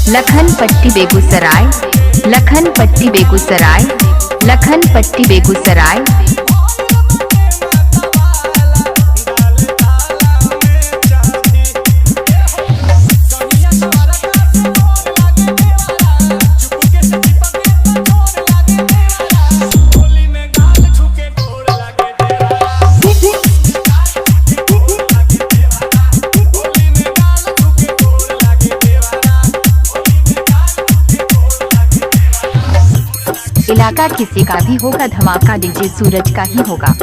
लखनपट्टी बेगूसराय, लखनपट्टी बेगूसराय, लखनपट्टी बेगूसराय। इलाका किसी का भी होगा, धमाका डीजे सूरज का ही होगा।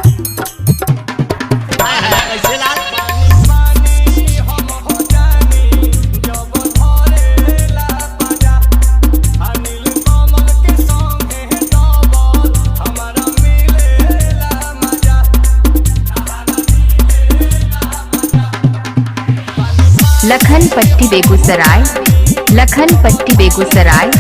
लखनपट्टी बेगूसराय, लखनपट्टी बेगूसराय।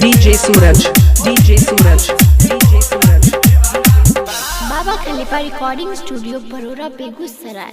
डीजे सूरज, डीजे सूरज, डीजे सूरज। बाबा खलीफा रिकॉर्डिंग स्टूडियो, बरोरा, बेगूसराय।